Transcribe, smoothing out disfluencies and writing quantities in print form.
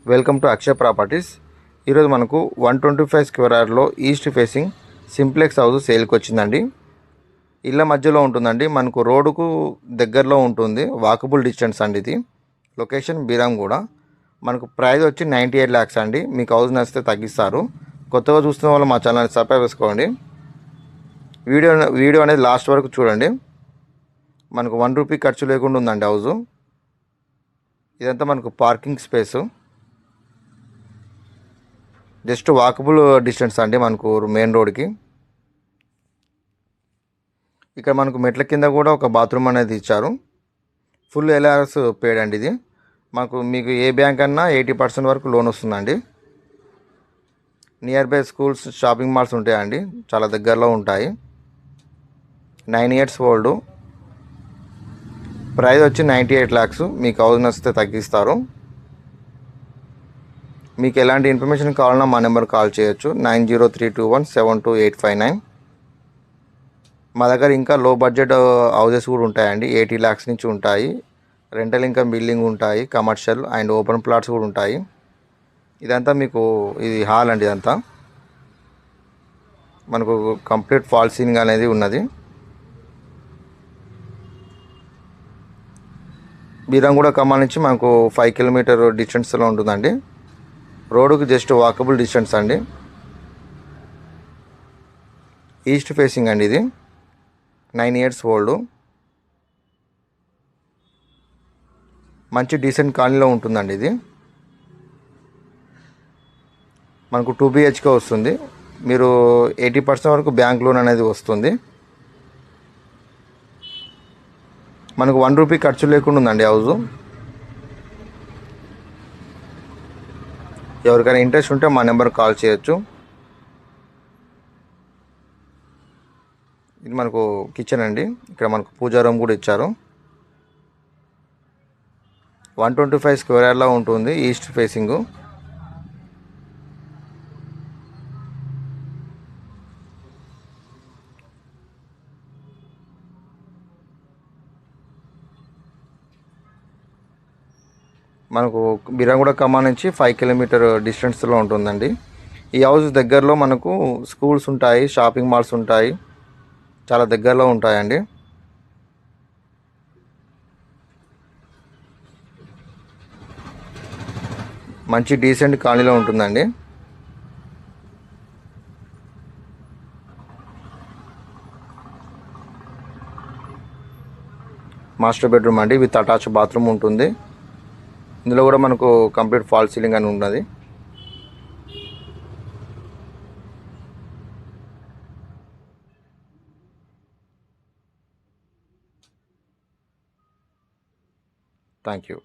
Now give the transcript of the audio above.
Welcome to Akshay properties. ఈరోజు మనకు 125 square యార్డ్లో ఈస్ట్ ఫేసింగ్ సింప్లెక్స్ హౌస్ సేల్కి వచ్చిందండి. ఇళ్ళ మధ్యలో ఉంటుందండి, మనకు రోడ్డుకు దగ్గరలో ఉంటుంది, వాకబుల్ డిస్టెన్స్ అండి. ఇది లొకేషన్ బీరంగూడ. మనకు ప్రైస్ వచ్చి 98 lakhs అండి. మీకు హౌస్ నచ్చితే తగ్గిస్తారు. కొత్తగా చూస్తున్న వాళ్ళు మా ఛానల్ని సబ్స్క్రైబ్ చేసుకోండి. వీడియో అనేది లాస్ట్ వరకు చూడండి. మనకు 1 రూపీ ఖర్చు లేకుండా ఉందండి హౌజు. ఇదంతా మనకు parking space, just walkable distance అండి మనకు మెయిన్ రోడ్కి. ఇక్కడ మనకు మెట్ల కింద కూడా ఒక బాత్రూమ్ అనేది ఇచ్చారు. ఫుల్ ఎల్ఆర్ఎస్ పేడ్ అండి ఇది. మీకు ఏ బ్యాంక్ అన్నా 80% వరకు లోన్ వస్తుందండి. Near by schools, shopping malls ఉంటాయండి, చాలా దగ్గరలో ఉంటాయి. 9 years ఓల్డ్. ప్రైస్ వచ్చి 98 lakhs. మీకు హౌస్ నచ్చితే తగ్గిస్తారు. మీకు ఎలాంటి ఇన్ఫర్మేషన్ కావాలన్నా మా నెంబర్ కాల్ చేయొచ్చు, 9032172859. మా దగ్గర ఇంకా లో బడ్జెట్ హౌజెస్ కూడా ఉంటాయండి. 80 lakhs నుంచి ఉంటాయి. రెంటల్ ఇన్కమ్ బిల్డింగ్ ఉంటాయి, కమర్షియల్ అండ్ ఓపెన్ ప్లాట్స్ కూడా ఉంటాయి. ఇదంతా మీకు ఇది హాల్ అండి. ఇదంతా మనకు కంప్లీట్ ఫాల్ సీలింగ్ అనేది ఉన్నది. బీరంగూడ ఖమ్మం నుంచి మనకు 5 kilometer డిస్టెన్స్లో ఉంటుందండి. రోడ్డుకు జస్ట్ వాకబుల్ డిస్టెన్స్ అండి. ఈస్ట్ ఫేసింగ్ అండి ఇది. 9 years ఓల్డ్. మంచి డీసెంట్ కాలనీలో ఉంటుందండి ఇది. మనకు 2 BHK వస్తుంది. మీరు 80% వరకు బ్యాంక్ లోన్ అనేది వస్తుంది. మనకు 1 రూపీ ఖర్చు లేకుండా ఉందండి హౌజు. ఎవరికైనా ఇంట్రెస్ట్ ఉంటే మా నెంబర్ కాల్ చేయొచ్చు. ఇది మనకు కిచెన్ అండి. ఇక్కడ మనకు పూజా రూమ్ కూడా ఇచ్చారు. 125 స్క్వేర్ యార్డ్లో ఉంటుంది, ఈస్ట్ ఫేసింగ్. మనకు బీరంగూడ ఖమ్మం నుంచి 5 kilometer డిస్టెన్స్లో ఉంటుందండి. ఈ హౌస్ దగ్గరలో మనకు స్కూల్స్ ఉంటాయి, షాపింగ్ మాల్స్ ఉంటాయి, చాలా దగ్గరలో ఉంటాయండి. మంచి డీసెంట్ కాలనీలో ఉంటుందండి. మాస్టర్ బెడ్రూమ్ అండి, విత్ అటాచ్ బాత్రూమ్ ఉంటుంది. ఇందులో కూడా మనకు కంప్లీట్ ఫాల్ సీలింగ్ అని ఉన్నది. Thank you.